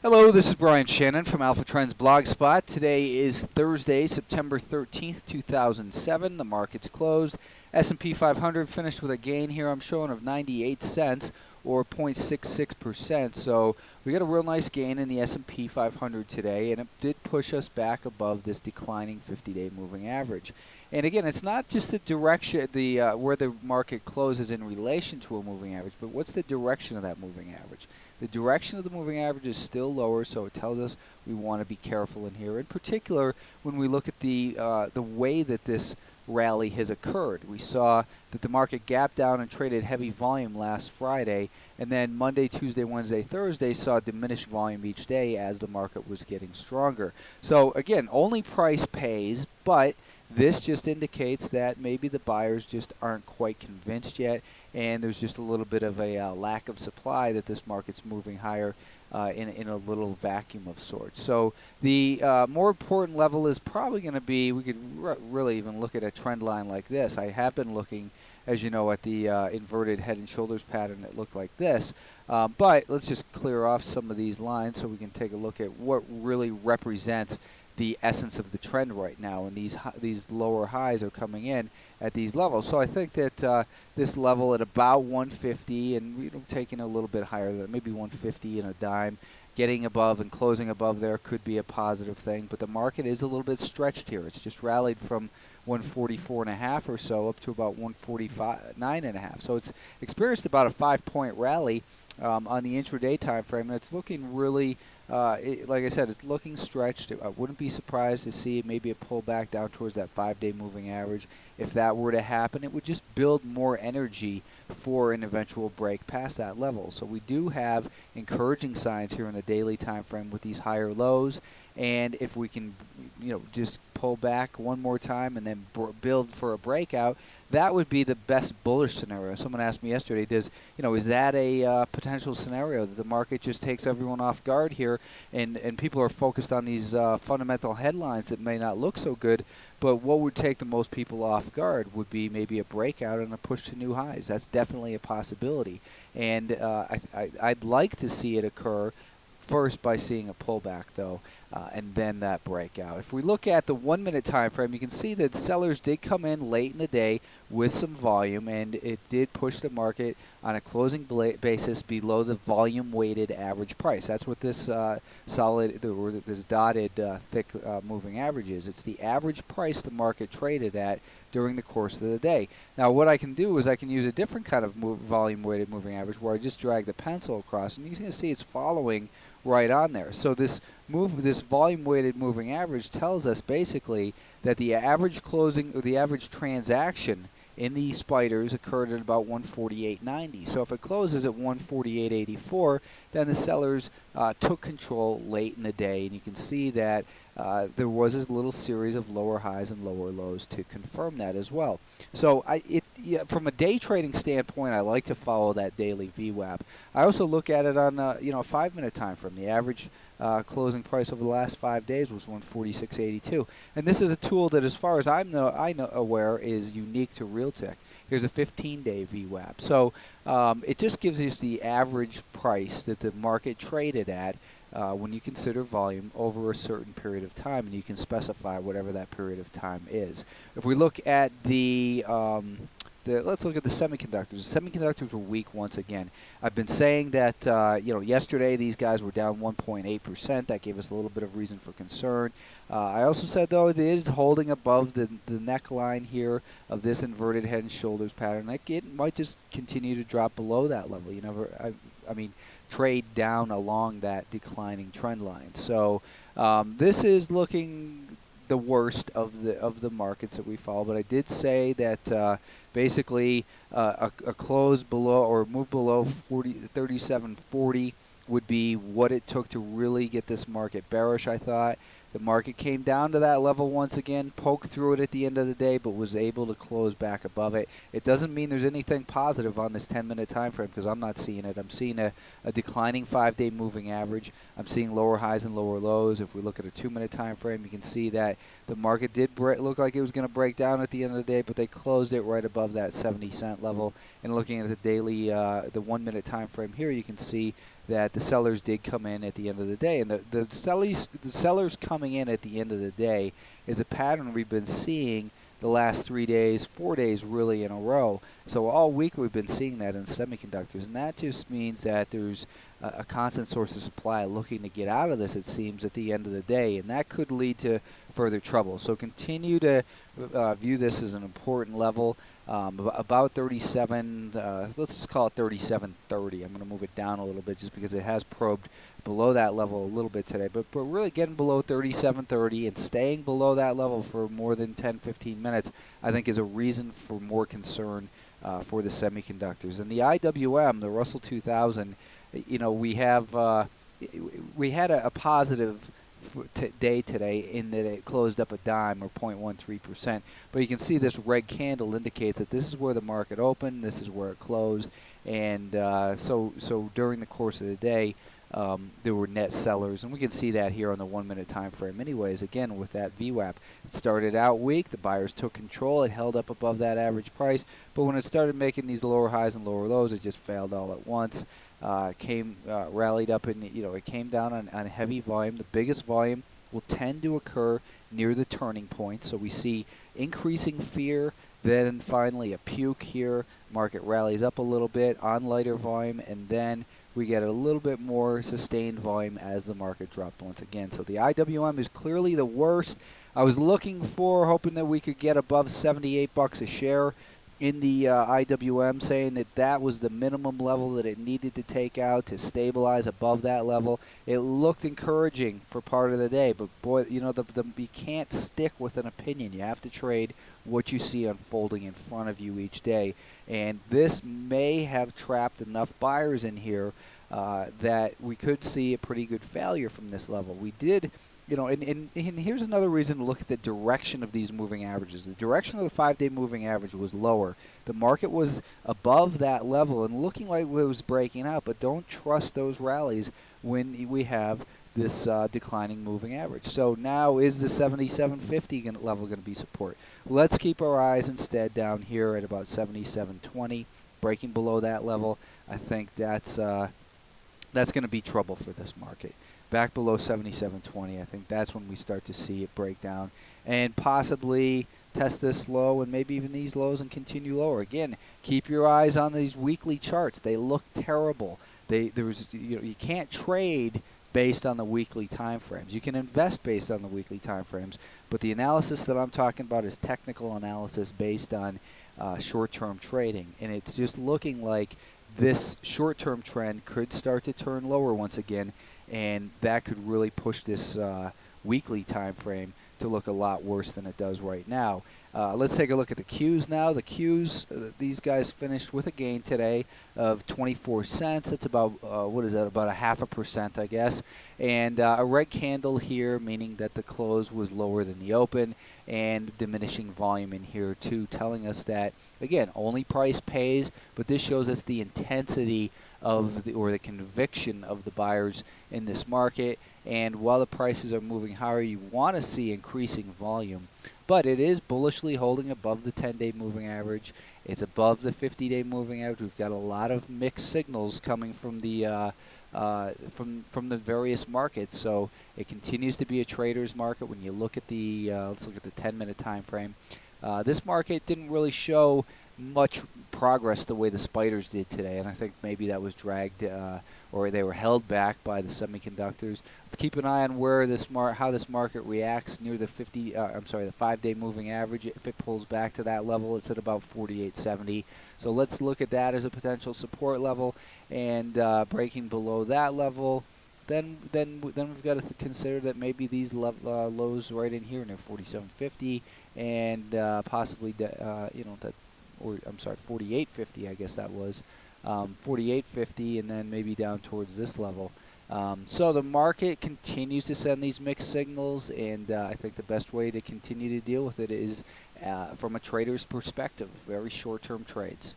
Hello, this is Brian Shannon from Alpha Trends Blogspot. Today is Thursday, September 13th, 2007. The market's closed. S&P 500 finished with a gain here I'm showing of 98 cents or 0.66%. So we got a real nice gain in the S&P 500 today, and it did push us back above this declining 50-day moving average. And again, it's not just the direction, where the market closes in relation to a moving average, but what's the direction of that moving average? The direction of the moving average is still lower, so it tells us we want to be careful in here. In particular, when we look at the way that this rally has occurred. We saw that the market gapped down and traded heavy volume last Friday, and then Monday, Tuesday, Wednesday, Thursday saw diminished volume each day as the market was getting stronger. So again, only price pays, but this just indicates that maybe the buyers just aren't quite convinced yet, and there's just a little bit of a lack of supply that this market's moving higher in a little vacuum of sorts. So the more important level is probably going to be, we could really even look at a trend line like this. I have been looking, as you know, at the inverted head and shoulders pattern that looked like this. But let's just clear off some of these lines so we can take a look at what really represents the essence of the trend right now, and these lower highs are coming in at these levels. So I think that this level at about 150, and taking a little bit higher than that, maybe 150 and a dime, getting above and closing above there could be a positive thing. But the market is a little bit stretched here. It's just rallied from 144.5 or so up to about 149.5. So it's experienced about a 5-point rally on the intraday time frame, and it's looking really, like I said, it's looking stretched. I wouldn't be surprised to see maybe a pullback down towards that 5-day moving average. If that were to happen, it would just build more energy for an eventual break past that level. So we do have encouraging signs here in the daily time frame with these higher lows, and if we can, just pull back one more time and then build for a breakout, that would be the best bullish scenario. Someone asked me yesterday, is that a potential scenario that the market just takes everyone off guard here, and people are focused on these fundamental headlines that may not look so good, but what would take the most people off guard would be maybe a breakout and a push to new highs. That's definitely a possibility, and I'd like to see it occur first by seeing a pullback, though, and then that breakout. If we look at the 1-minute time frame, you can see that sellers did come in late in the day with some volume, and it did push the market on a closing basis below the volume-weighted average price. That's what this this dotted thick moving average is. It's the average price the market traded at during the course of the day. Now, what I can do is I can use a different kind of volume-weighted moving average where I just drag the pencil across, and you can see it's following right on there. So this volume-weighted moving average tells us basically that the average closing or the average transaction in these spiders occurred at about 148.90. So if it closes at 148.84, then the sellers took control late in the day, and you can see that there was a little series of lower highs and lower lows to confirm that as well. So from a day trading standpoint, I like to follow that daily VWAP. I also look at it on a 5-minute time frame. The average closing price over the last 5 days was 146.82, and this is a tool that, as far as I'm aware, is unique to Realtek. Here's a 15-day VWAP. So it just gives us the average price that the market traded at when you consider volume over a certain period of time, and you can specify whatever that period of time is. If we look at let's look at the semiconductors. The semiconductors were weak once again. I've been saying that yesterday these guys were down 1.8%. That gave us a little bit of reason for concern. I also said, though, it is holding above the neckline here of this inverted head and shoulders pattern. It might just continue to drop below that level. I mean, trade down along that declining trend line. So this is looking the worst of the markets that we follow. But I did say that basically a close below or move below 37.40 would be what it took to really get this market bearish, I thought. The market came down to that level once again, poked through it at the end of the day, but was able to close back above it. It doesn't mean there's anything positive on this 10-minute time frame, because I'm not seeing it. I'm seeing a declining 5-day moving average. I'm seeing lower highs and lower lows. If we look at a 2-minute time frame, you can see that the market did look like it was going to break down at the end of the day, but they closed it right above that 70-cent level. And looking at the daily, the 1-minute time frame here, you can see that the sellers did come in at the end of the day. And the sellers coming in at the end of the day is a pattern we've been seeing the last 3 days, 4 days really in a row. So all week we've been seeing that in semiconductors, and that just means that there's a constant source of supply looking to get out of this, it seems, at the end of the day, and that could lead to further trouble. So continue to view this as an important level. About 37, let's just call it 37.30. I'm going to move it down a little bit just because it has probed below that level a little bit today. But really getting below 37.30 and staying below that level for more than 10-15 minutes, I think, is a reason for more concern for the semiconductors. And the IWM, the Russell 2000, you know, we had a positive day today in that it closed up a dime or 0.13%. But you can see this red candle indicates that this is where the market opened, this is where it closed, and so during the course of the day, there were net sellers, and we can see that here on the 1 minute time frame anyways. Again, with that VWAP, it started out weak, the buyers took control, it held up above that average price, but when it started making these lower highs and lower lows, it just failed all at once. Rallied up, and it came down on heavy volume. The biggest volume will tend to occur near the turning point, so we see increasing fear, then finally a puke here. Market rallies up a little bit on lighter volume, and then we get a little bit more sustained volume as the market dropped once again. So the IWM is clearly the worst. I was hoping that we could get above 78 bucks a share in the IWM, saying that that was the minimum level that it needed to take out to stabilize above that level. It looked encouraging for part of the day, but boy, you can't stick with an opinion. You have to trade what you see unfolding in front of you each day. And this may have trapped enough buyers in here that we could see a pretty good failure from this level. We did, and here's another reason to look at the direction of these moving averages. The direction of the 5-day moving average was lower. The market was above that level and looking like it was breaking out, but don't trust those rallies when we have this declining moving average. So now, is the 77.50 level going to be support? Let's keep our eyes instead down here at about 77.20, breaking below that level. I think that's going to be trouble for this market. Back below 77.20, I think that's when we start to see it break down and possibly test this low and maybe even these lows and continue lower. Again, keep your eyes on these weekly charts. They look terrible. You can't trade based on the weekly time frames. You can invest based on the weekly time frames, but the analysis that I'm talking about is technical analysis based on short-term trading, and it's just looking like this short-term trend could start to turn lower once again, and that could really push this weekly time frame to look a lot worse than it does right now. Let's take a look at the Qs now. The Qs, these guys finished with a gain today of 24 cents. That's about, what is that, about 0.5%, I guess. And a red candle here, meaning that the close was lower than the open, and diminishing volume in here too, telling us that, again, only price pays, but this shows us the intensity of the conviction of the buyers in this market. And while the prices are moving higher, you want to see increasing volume. But it is bullishly holding above the 10-day moving average. It's above the 50-day moving average. We've got a lot of mixed signals coming from the from the various markets. So it continues to be a trader's market. When you look at the let's look at the 10-minute time frame. This market didn't really show much progress the way the spiders did today, and I think maybe that was dragged or they were held back by the semiconductors. Let's keep an eye on where how this market reacts near the 5-day moving average. If it pulls back to that level, it's at about 48.70. So let's look at that as a potential support level, and breaking below that level, then we've got to consider that maybe these lows right in here near 47.50 and possibly 48.50, I guess that was 48.50, and then maybe down towards this level. So the market continues to send these mixed signals, and I think the best way to continue to deal with it is from a trader's perspective, very short-term trades.